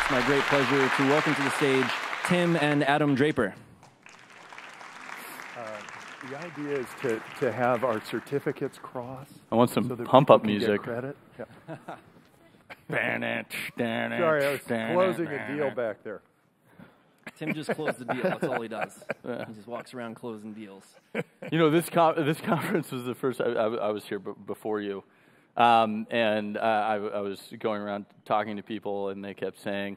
It's my great pleasure to welcome to the stage Tim and Adam Draper. The idea is to have our certificates cross. I want some so that pump-up people can get music. Credit. Yeah. Sorry, Sorry, I was closing a deal back there. Tim just closed the deal. That's all he does. He just walks around closing deals. You know, this conference was the first I was here before you, and I was going around talking to people, and they kept saying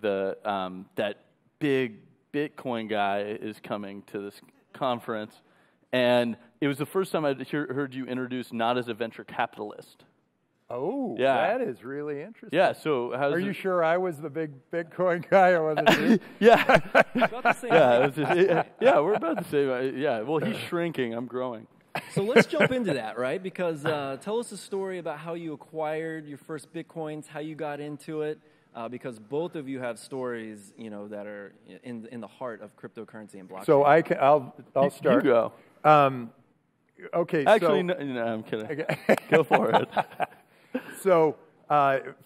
that big Bitcoin guy is coming to this conference, and it was the first time I'd heard you introduced not as a venture capitalist. Oh, yeah. That is really interesting. Yeah, so are you sure I was the big Bitcoin guy or wasn't you? Yeah. About the same Yeah, we're about the same. Yeah, well, he's shrinking. I'm growing. So let's jump into that, right? Because tell us a story about how you acquired your first Bitcoins, how you got into it, because both of you have stories, that are in the heart of cryptocurrency and blockchain. So I'll start. You go. Okay. Actually, no, I'm kidding. Okay. Go for it. So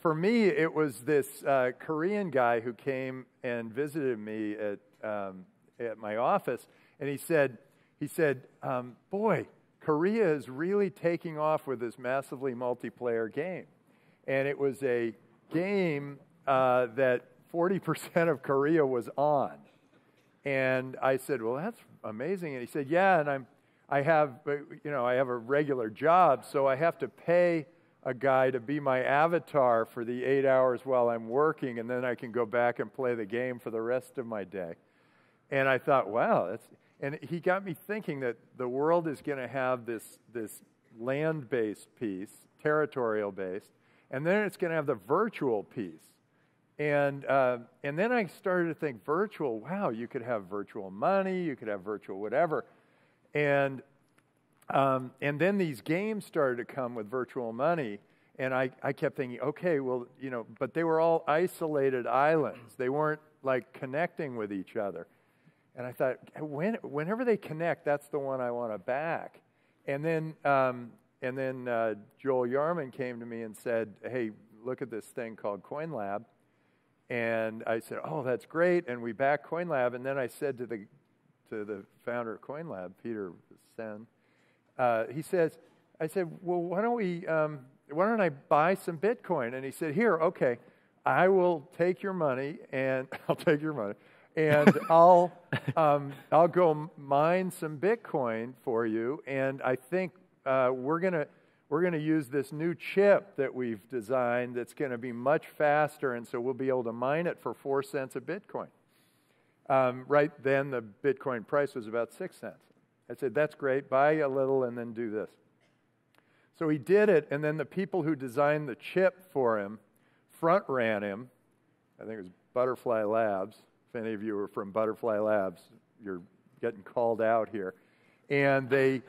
for me, it was this Korean guy who came and visited me at my office, and he said, boy, Korea is really taking off with this massively multiplayer game. And it was a game that 40% of Korea was on. And I said, well, that's amazing. And he said, yeah, and I have a regular job, so I have to pay a guy to be my avatar for the 8 hours while I'm working, and then I can go back and play the game for the rest of my day. And I thought, wow, and he got me thinking that the world is going to have this land-based piece, territorial-based, and then it's going to have the virtual piece. And then I started to think, virtual, wow, you could have virtual money, you could have virtual whatever. And then these games started to come with virtual money, and I kept thinking, okay, well, but they were all isolated islands. They weren't like connecting with each other. And I thought, whenever they connect, that's the one I want to back. And then Joel Yarman came to me and said, hey, look at this thing called CoinLab. And I said, oh, that's great. And we backed CoinLab. And then I said to the founder of CoinLab, Peter Sen, I said, well, why don't I buy some Bitcoin? And he said, here, okay, I will take your money, and I'll take your money, and I'll go mine some Bitcoin for you. And I think we're gonna use this new chip that we've designed that's going to be much faster, and so we'll be able to mine it for 4 cents a Bitcoin. Right then, the Bitcoin price was about 6 cents. I said, that's great, buy a little and then do this. So he did it, and then the people who designed the chip for him front-ran him. I think it was Butterfly Labs. If any of you are from Butterfly Labs, you're getting called out here. And they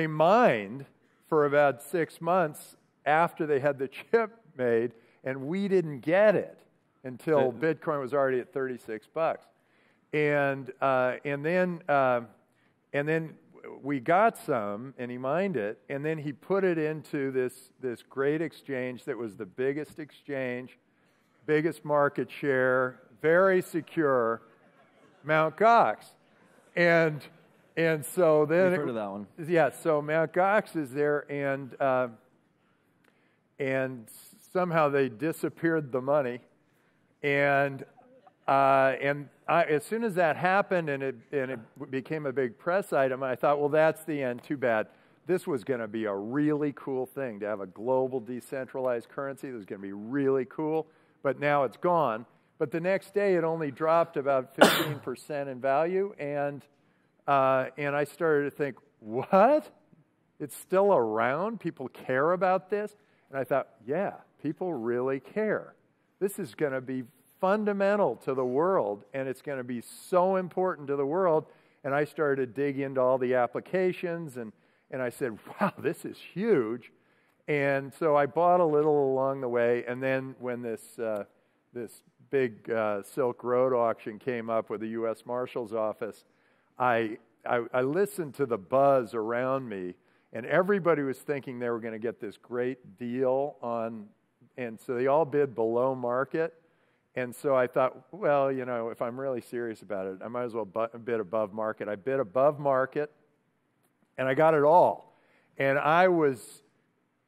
mined for about 6 months after they had the chip made, and we didn't get it until Bitcoin was already at $36. And then we got some, and he mined it, and then he put it into this great exchange that was the biggest exchange, biggest market share, very secure, Mt. Gox. And so then We've heard of that one. Yeah, so Mt. Gox is there, and somehow they disappeared the money, and as soon as that happened and it became a big press item, I thought, well, that's the end. Too bad. This was going to be a really cool thing to have a global decentralized currency. It was going to be really cool, but now it's gone. But the next day, it only dropped about 15% in value, and I started to think, what? It's still around? People care about this? And I thought, yeah, people really care. This is going to be fundamental to the world, and it's going to be so important to the world. And I started to dig into all the applications, and I said, wow, this is huge. And so I bought a little along the way, and then when this big Silk Road auction came up with the U.S. Marshal's Office, I listened to the buzz around me, and everybody was thinking they were going to get this great deal on, and so they all bid below market. And so I thought, well, if I'm really serious about it, I might as well bid above market. I bid above market, and I got it all. And I was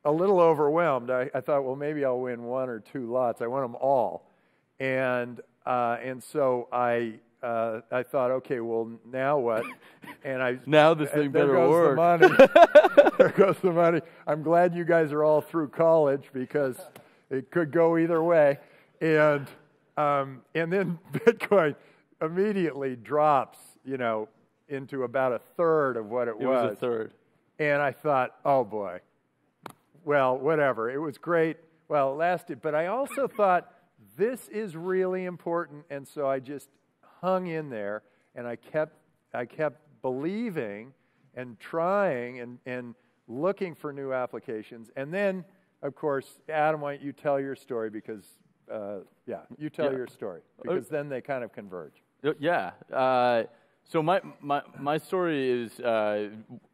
a little overwhelmed. I thought, well, maybe I'll win 1 or 2 lots. I want them all. And so I thought, okay, well, now what? And now this thing better work. The money. There goes the money. I'm glad you guys are all through college because it could go either way. And then Bitcoin immediately drops, into about a third of what it was. It was a third. And I thought, oh boy, well, whatever. It was great. Well, it lasted. But I also thought, this is really important. And so I just hung in there, and I kept believing and trying and looking for new applications. And then, of course, Adam, why don't you tell your story because, you tell your story because then they kind of converge. Yeah. So my story is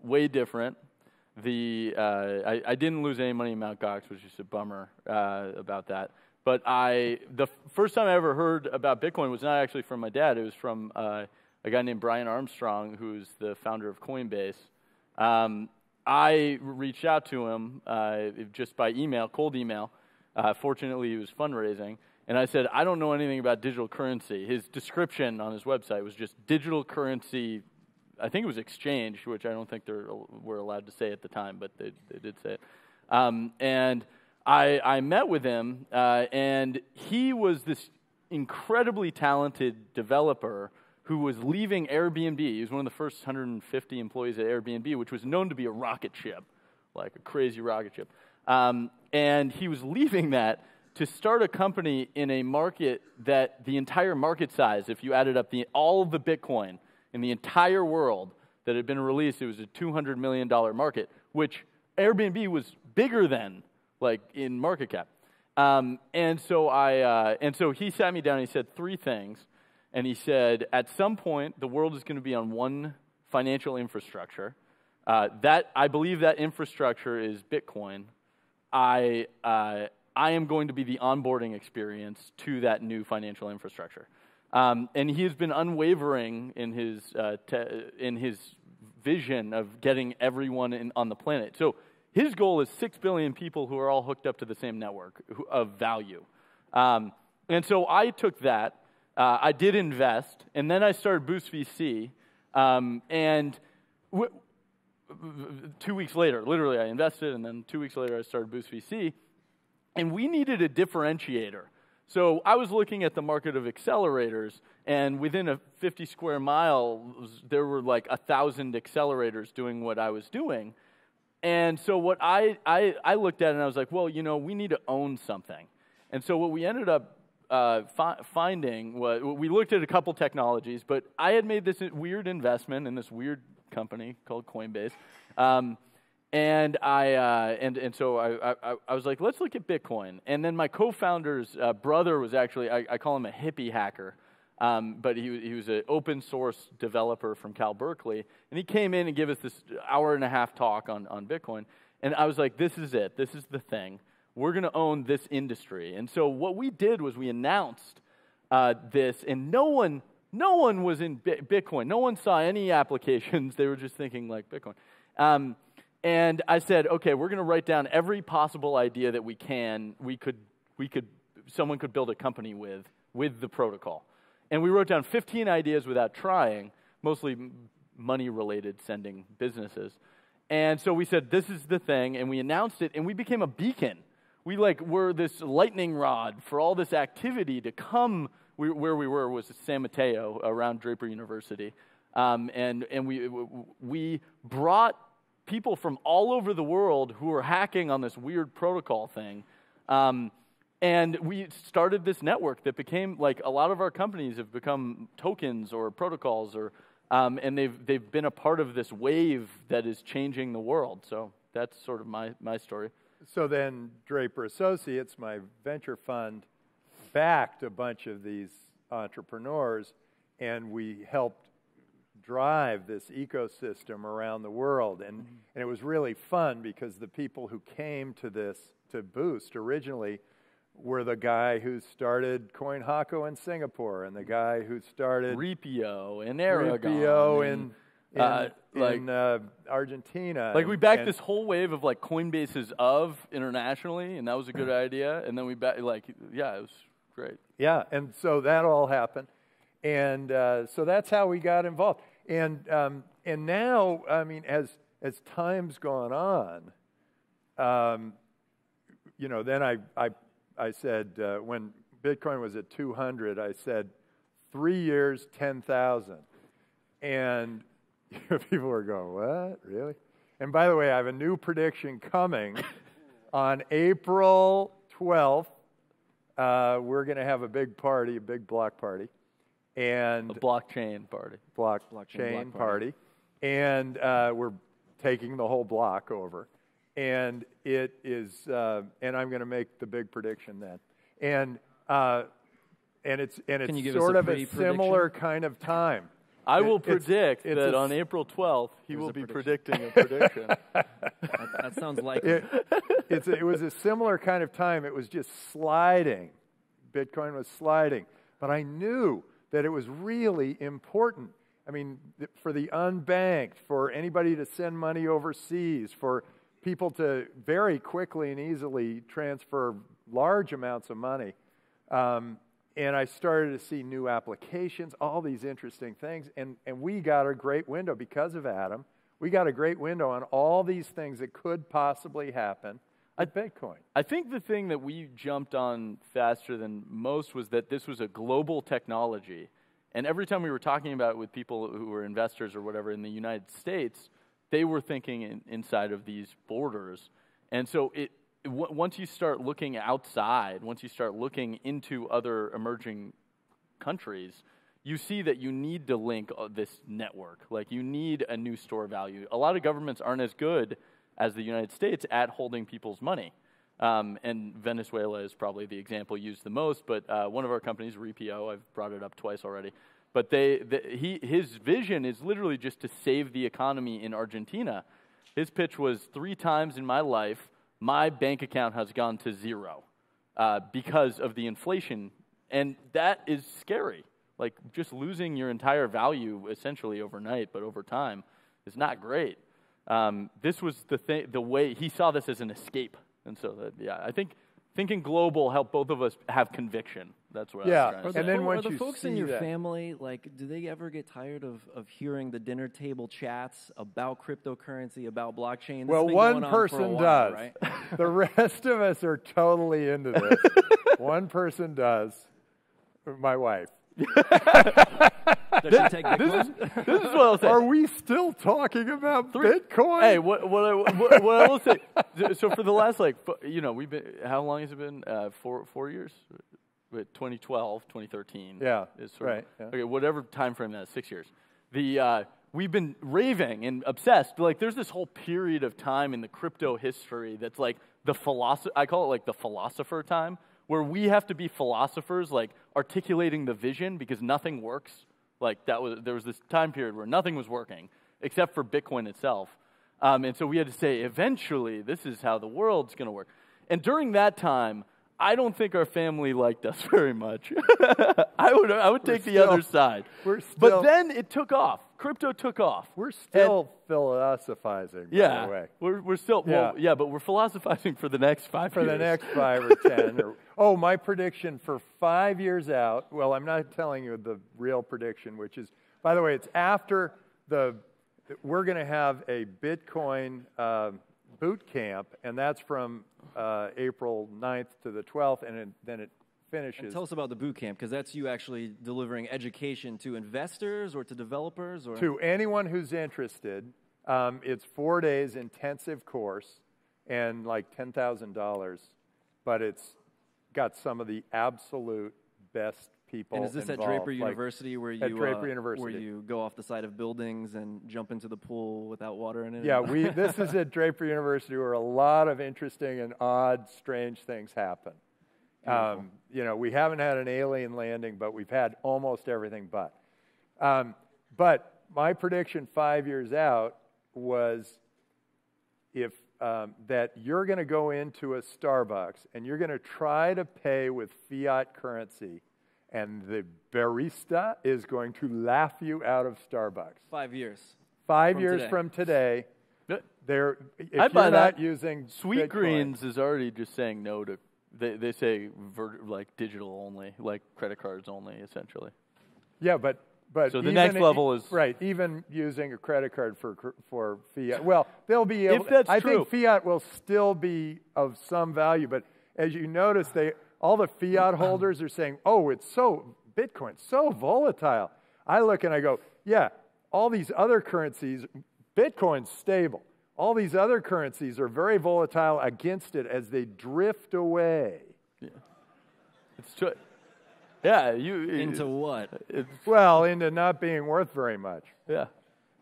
way different. I didn't lose any money in Mt. Gox, which is a bummer about that. But the first time I ever heard about Bitcoin was not actually from my dad. It was from a guy named Brian Armstrong, who's the founder of Coinbase. I reached out to him just by email, cold email. Fortunately, he was fundraising. And I said, I don't know anything about digital currency. His description on his website was just digital currency. I think it was exchange, which I don't think they were allowed to say at the time, but they did say it. And I met with him, and he was this incredibly talented developer who was leaving Airbnb. He was one of the first 150 employees at Airbnb, which was known to be a rocket ship, like a crazy rocket ship. And he was leaving that to start a company in a market that the entire market size, if you added up all the Bitcoin in the entire world that had been released, it was a $200 million market, which Airbnb was bigger than, like, in market cap. And so he sat me down and he said 3 things. And he said, at some point, the world is going to be on one financial infrastructure. I believe that infrastructure is Bitcoin. I am going to be the onboarding experience to that new financial infrastructure. And he has been unwavering in his vision of getting everyone on the planet. So his goal is 6 billion people who are all hooked up to the same network of value. And so I took that. I did invest, and then I started Boost VC. And 2 weeks later, literally I invested, and then 2 weeks later I started Boost VC. And we needed a differentiator. So I was looking at the market of accelerators, and within a 50 square miles, there were like 1,000 accelerators doing what I was doing. And so what I looked at, and I was like, well, we need to own something. And so what we ended up finding was, we looked at a couple technologies, but I had made this weird investment in this weird company called Coinbase. And so I was like, let's look at Bitcoin. And then my co-founder's brother was actually, I call him a hippie hacker, but he was an open source developer from Cal Berkeley. And he came in and gave us this hour-and-a-half talk on Bitcoin. And I was like, this is it. This is the thing. We're going to own this industry. And so what we did was we announced this, and no one was in Bitcoin. No one saw any applications. They were just thinking like Bitcoin. And I said, okay, we're going to write down every possible idea that someone could build a company with the protocol. And we wrote down 15 ideas without trying, mostly money-related, sending businesses. And so we said, this is the thing, and we announced it, and we became a beacon. We were this lightning rod for all this activity to come. Where we were was San Mateo, around Draper University. And we brought people from all over the world who were hacking on this weird protocol thing. And we started this network that became, like, a lot of our companies have become tokens or protocols, and they've been a part of this wave that is changing the world. So that's sort of my story. So then Draper Associates, my venture fund, backed a bunch of these entrepreneurs, and we helped drive this ecosystem around the world. And it was really fun because the people who came to Boost originally were the guy who started CoinHako in Singapore and the guy who started Repo and Aragon. In Argentina. Like we backed this whole wave of like Coinbases internationally, and that was a good idea. And then we it was great. Yeah, and so that all happened, and so that's how we got involved. And now, I mean, as time's gone on, then I said when Bitcoin was at 200, I said 3 years, 10,000, and people were going, what, really? And by the way, I have a new prediction coming on April 12th. We're going to have a big party, a big block party. And a blockchain party. Blockchain party. And we're taking the whole block over. And it is, and I'm going to make the big prediction then. And it's sort of a similar kind of time. I will predict that on April 12th, he will be predicting a prediction. That sounds likely. It was a similar kind of time. It was just sliding. Bitcoin was sliding. But I knew that it was really important. I mean, for the unbanked, for anybody to send money overseas, for people to very quickly and easily transfer large amounts of money. And I started to see new applications, all these interesting things. And we got a great window because of Adam. We got a great window on all these things that could possibly happen with Bitcoin. I think the thing that we jumped on faster than most was that this was a global technology. And every time we were talking about it with people who were investors or whatever in the United States, they were thinking inside of these borders. And so once you start looking outside, once you start looking into other emerging countries, you see that you need to link this network. Like you need a new store value. A lot of governments aren't as good as the United States at holding people's money. And Venezuela is probably the example used the most, but one of our companies, Repo, I've brought it up twice already, but his vision is literally just to save the economy in Argentina. His pitch was 3 times in my life, my bank account has gone to 0 because of the inflation, and that is scary. Like just losing your entire value essentially overnight, but over time is not great. This was the way he saw this as an escape, and so I think thinking global helped both of us have conviction. That's what I was trying to say. And then are the folks in your family, like, do they ever get tired of hearing the dinner table chats about cryptocurrency, about blockchain? Well, one person does. Right? The rest of us are totally into this. One person does. My wife. Does she take Bitcoin? This is what I'll say. Are we still talking about Bitcoin? Hey, what I will say. So for the last we've been. How long has it been? 4 years. 2012, 2013. Yeah, is right. Yeah. Okay, whatever time frame that is, 6 years. We've been raving and obsessed. Like, there's this whole period of time in the crypto history that's like I call it like the philosopher time, where we have to be philosophers, like articulating the vision because nothing works. Like there was this time period where nothing was working except for Bitcoin itself, and so we had to say eventually this is how the world's going to work. And during that time, I don't think our family liked us very much. I would take the other side. But then it took off. Crypto took off. We're still philosophizing, by the way. We're still, but we're philosophizing for the next 5 years. For the next 5 or 10. My prediction for 5 years out, well, I'm not telling you the real prediction, which is, by the way, it's after we're going to have a Bitcoin boot camp, and that's from April 9th to the 12th, and then it finishes. And tell us about the boot camp, because that's you actually delivering education to investors or to developers? Or to anyone who's interested. It's 4 days intensive course and like $10,000, but it's got some of the absolute best people And is this involved, at Draper University where you University. where you go off the side of buildings and jump into the pool without water in it? Yeah, this is at Draper University where a lot of interesting and odd, strange things happen. We haven't had an alien landing, but we've had almost everything but. But my prediction 5 years out was if that you're going to go into a Starbucks and you're going to try to pay with fiat currency, and the barista is going to laugh you out of Starbucks. 5 years. 5 years from today, if I buy you're that. not using Sweet Bitcoin, Greens is already just saying no to. They say like digital only, like credit cards only, essentially. Yeah, but so the next level is right. Even using a credit card for fiat. Well, they'll be able. If that's I true. think fiat will still be of some value, but as you notice, all the fiat holders are saying, "Oh, Bitcoin's so volatile." I look and I go, "Yeah, all these other currencies, Bitcoin's stable. All these other currencies are very volatile against it as they drift away." Yeah. It's true. Yeah, Into what? Well, into not being worth very much. Yeah.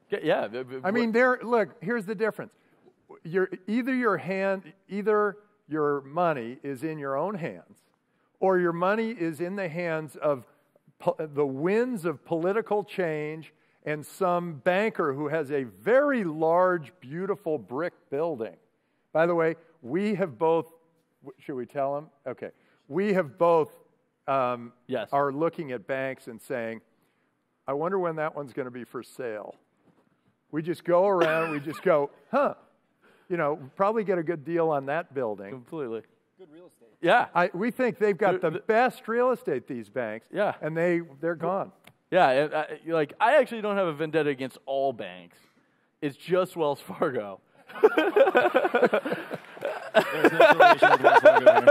Yeah. I mean, look, here's the difference. Either your money is in your own hands, or your money is in the hands of the winds of political change and some banker who has a very large, beautiful brick building. By the way, we have both, should we tell them? Okay. We have both yes. are looking at banks and saying, I wonder when that one's going to be for sale. We just go around, we just go, probably get a good deal on that building. Completely. Good real estate. Yeah. We think they've got the best real estate, these banks. Yeah. And they're gone. Yeah, I actually don't have a vendetta against all banks. It's just Wells Fargo. There's no affiliation with Wells Fargo there.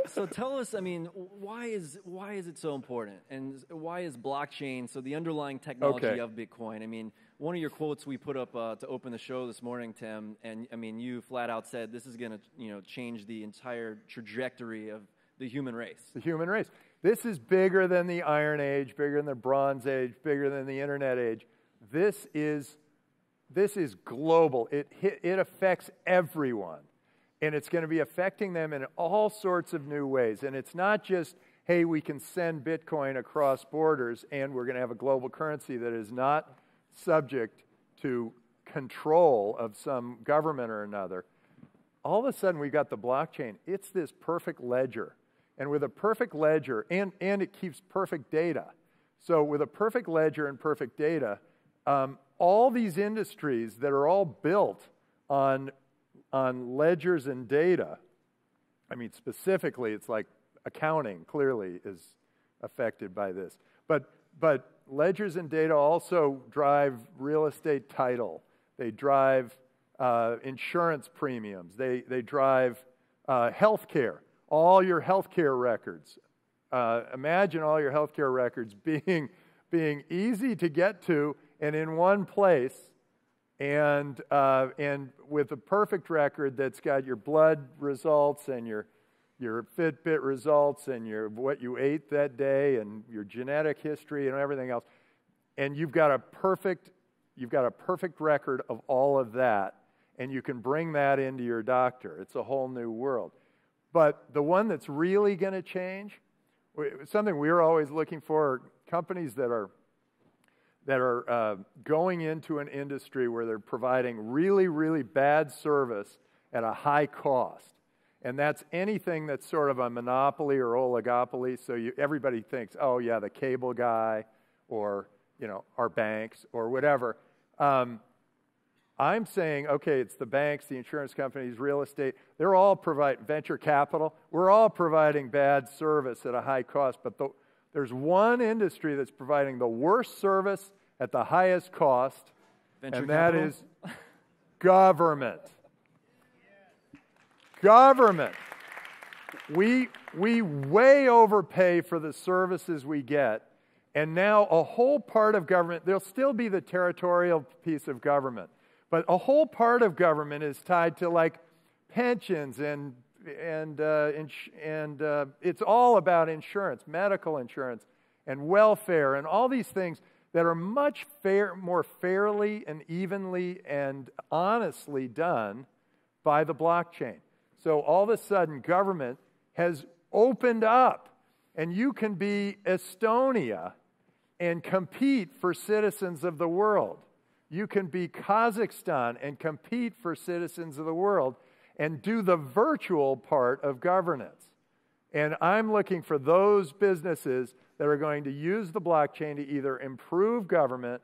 So tell us, I mean, why is it so important? And why is blockchain, so the underlying technology of Bitcoin? I mean, one of your quotes we put up to open the show this morning, Tim, and I mean, you flat out said this is going to, change the entire trajectory of the human race. The human race. This is bigger than the Iron Age, bigger than the Bronze Age, bigger than the Internet Age. This is global. It affects everyone. And it's going to be affecting them in all sorts of new ways. And it's not just, hey, we can send Bitcoin across borders and we're going to have a global currency that is not subject to control of some government or another. All of a sudden, we've got the blockchain. It's this perfect ledger. And with a perfect ledger, and it keeps perfect data. So with a perfect ledger and perfect data, all these industries that are all built on ledgers and data, I mean, specifically, it's like accounting clearly is affected by this. But ledgers and data also drive real estate title. They drive insurance premiums. They drive healthcare. All your healthcare records. Imagine all your healthcare records being easy to get to and in one place. And with a perfect record that's got your blood results and your Fitbit results and what you ate that day and your genetic history and everything else, and you've got a perfect record of all of that, and you can bring that into your doctor. It's a whole new world. But the one that's really going to change, something we're always looking for, are companies that are going into an industry where they're providing really, really bad service at a high cost. And that's anything that's sort of a monopoly or oligopoly. So everybody thinks, oh, yeah, the cable guy or, our banks or whatever. I'm saying, okay, it's the banks, the insurance companies, real estate. They're all providing venture capital. We're all providing bad service at a high cost. But there's one industry that's providing the worst service at the highest cost, and that is government. Government. We way overpay for the services we get, and now a whole part of government, there'll still be the territorial piece of government, but a whole part of government is tied to like pensions and it's all about insurance, medical insurance, and welfare, and all these things that are much more fairly and evenly and honestly done by the blockchain. So all of a sudden, government has opened up, and you can be Estonia and compete for citizens of the world. You can be Kazakhstan and compete for citizens of the world and do the virtual part of governance. And I'm looking for those businesses that are going to use the blockchain to either improve government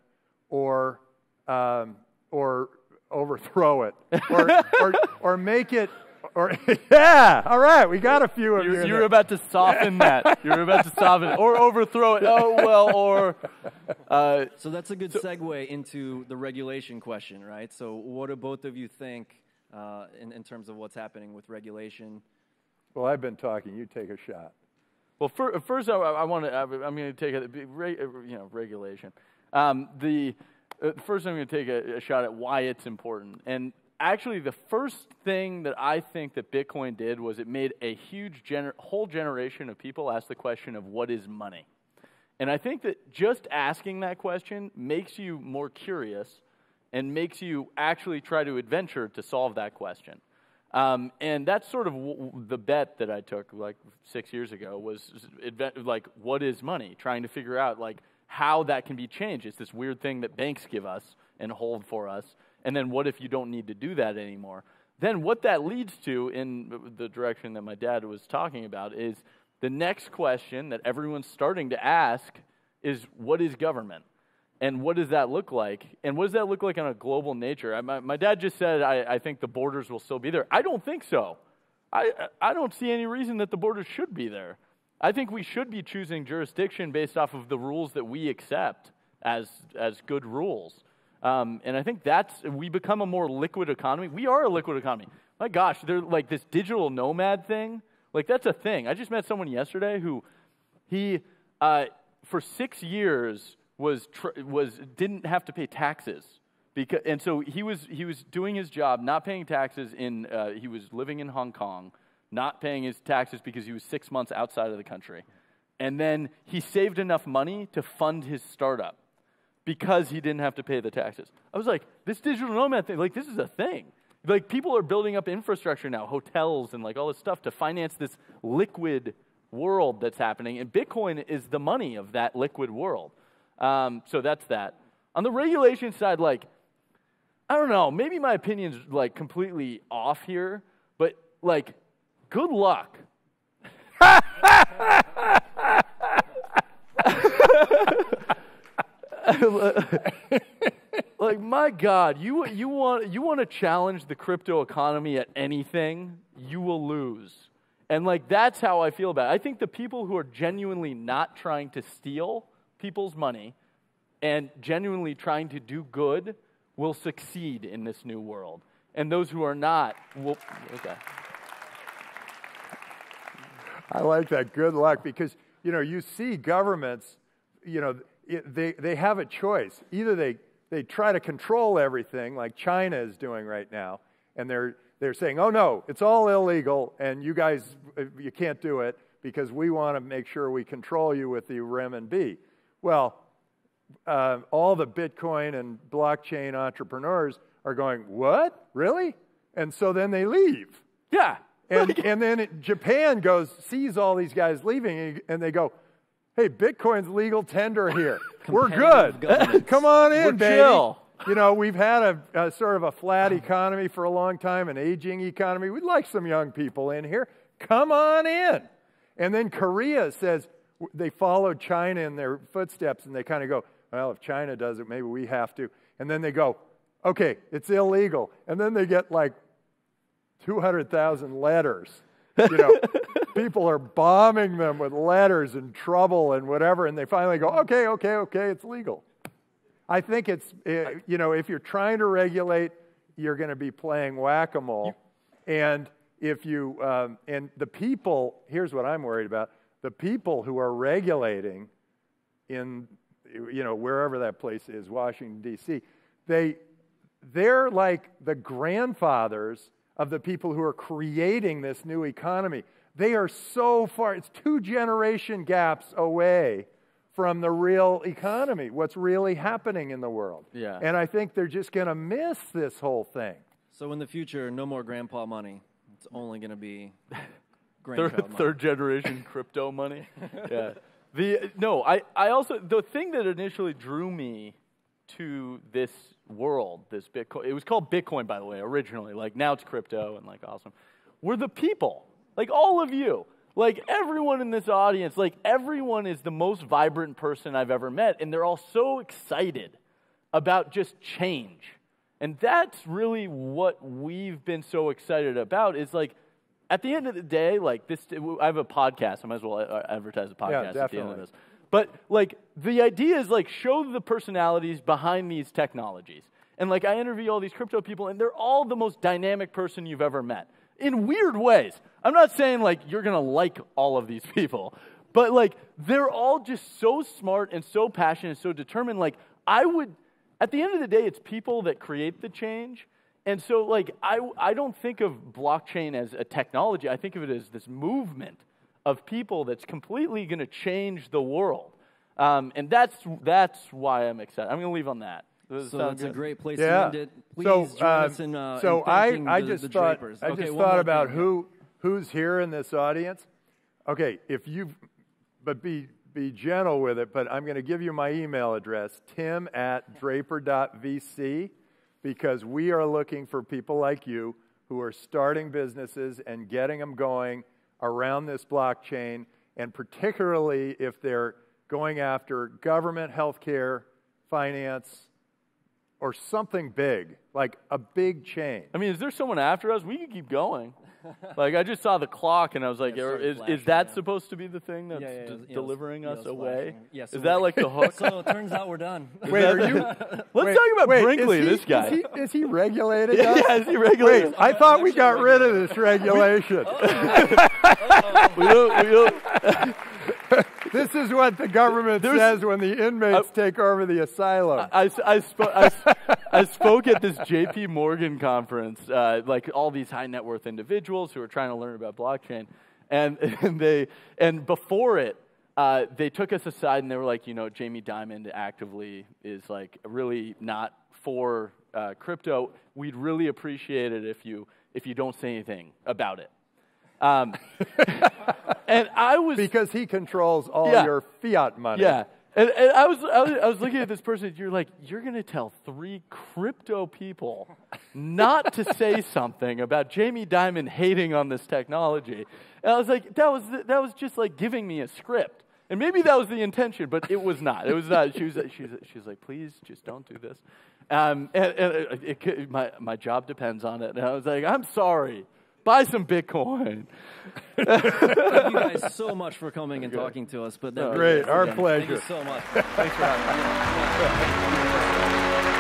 or overthrow it, or make it. Or yeah, all right, we got a few of you. You're about to soften that. You're about to soften it, or overthrow it. Oh well, or. So that's a good segue into the regulation question, right? So what do both of you think in terms of what's happening with regulation? Well, I've been talking. You take a shot. Well, first, I'm going to take regulation. First, I'm going to take a shot at why it's important. And actually, the first thing that I think that Bitcoin did was it made a huge whole generation of people ask the question of what is money. And I think that just asking that question makes you more curious and makes you actually try to adventure to solve that question. And that's sort of the bet that I took like 6 years ago was like, what is money? Trying to figure out like how that can be changed. It's this weird thing that banks give us and hold for us. And then what if you don't need to do that anymore? Then what that leads to in the direction that my dad was talking about is the next question that everyone's starting to ask is what is government? And what does that look like? And what does that look like on a global nature? My dad just said, I think the borders will still be there. I don't think so. I don't see any reason that the borders should be there. I think we should be choosing jurisdiction based off of the rules that we accept as good rules. And I think we become a more liquid economy. We are a liquid economy. My gosh, they're like this digital nomad thing. Like that's a thing. I just met someone yesterday who for 6 years didn't have to pay taxes and so he was doing his job, not paying taxes he was living in Hong Kong, not paying his taxes because he was 6 months outside of the country. And then he saved enough money to fund his startup because he didn't have to pay the taxes. I was like, this digital nomad thing, like this is a thing. Like people are building up infrastructure now, hotels and like all this stuff to finance this liquid world that's happening. And Bitcoin is the money of that liquid world. So that's that. On the regulation side, like, I don't know, maybe my opinion's like completely off here, but like, good luck. Like, my God, you want to challenge the crypto economy at anything, you will lose. And like, that's how I feel about it. I think the people who are genuinely not trying to steal people's money and genuinely trying to do good will succeed in this new world. And those who are not will... Okay. I like that. Good luck. Because, you see governments, they have a choice. Either they try to control everything like China is doing right now, and they're saying, oh, no, it's all illegal, and you guys, you can't do it because we want to make sure we control you with the renminbi. Well, all the Bitcoin and blockchain entrepreneurs are going, what? Really? And so then they leave. Yeah. And then Japan sees all these guys leaving, and they go, hey, Bitcoin's legal tender here. We're good. Come on in, baby. Chill. We've had a sort of a flat economy for a long time, an aging economy. We'd like some young people in here. Come on in. And then Korea says, they followed China in their footsteps, and they kind of go, well, if China does it, maybe we have to. And then they go, okay, it's illegal. And then they get like 200,000 letters. People are bombing them with letters and trouble and whatever, and they finally go, okay, it's legal. I think it's, if you're trying to regulate, you're going to be playing whack-a-mole. And if you, and the people, here's what I'm worried about, the people who are regulating in, wherever that place is, Washington, D.C., they're like the grandfathers of the people who are creating this new economy. They are so far, it's 2 generation gaps away from the real economy, what's really happening in the world. Yeah. And I think they're just going to miss this whole thing. So in the future, no more grandpa money. It's only going to be grandchild money. Third generation crypto money. Yeah. I also, the thing that initially drew me to this world, this Bitcoin, it was called Bitcoin, by the way, originally. Like, now it's crypto and, like, awesome. Were the people, like, all of you, like, everyone in this audience, like, everyone is the most vibrant person I've ever met, and they're all so excited about just change. And that's really what we've been so excited about, is, like, at the end of the day, like, I have a podcast. I might as well advertise a podcast at the end of this. But, like, the idea is, like, show the personalities behind these technologies. And, like, I interview all these crypto people, and they're all the most dynamic person you've ever met. In weird ways. I'm not saying, like, you're going to like all of these people. But, like, they're all just so smart and so passionate and so determined. Like, at the end of the day, it's people that create the change. And so, like, I don't think of blockchain as a technology. I think of it as this movement of people that's completely going to change the world. And that's why I'm excited. I'm going to leave on that. So that's a great place to end it. Please join us in I just the thought, Drapers. I just thought about who's here in this audience. Okay, but be gentle with it, but I'm going to give you my email address, tim@draper.vc, because we are looking for people like you who are starting businesses and getting them going around this blockchain, and particularly if they're going after government, healthcare, finance, or something big, like a big chain. I mean, is there someone after us? We can keep going. Like, I just saw the clock, and I was like, is that supposed to be the thing that's delivering us away? Yes. Is that like the hook? So it turns out we're done. Wait, Let's talk about Brinkley, this guy. Is he regulating us? Yeah, is he regulating us? I thought we got rid of this regulation. This is what the government says when the inmates take over the asylum. I spoke at this J.P. Morgan conference, like all these high net worth individuals who are trying to learn about blockchain, and before it, they took us aside and they were like, Jamie Dimon actively is like really not for crypto. We'd really appreciate it if you don't say anything about it. And I was, because he controls all your fiat money. Yeah, and I was looking at this person. You're like, you're going to tell 3 crypto people not to say something about Jamie Dimon hating on this technology. And I was like, that was just like giving me a script. And maybe that was the intention, but it was not. It was not. She was like, please, just don't do this. And my job depends on it. And I was like, I'm sorry. Buy some Bitcoin. Thank you guys so much for coming and talking to us. But great, our pleasure. Thank you so much. Thanks for having me.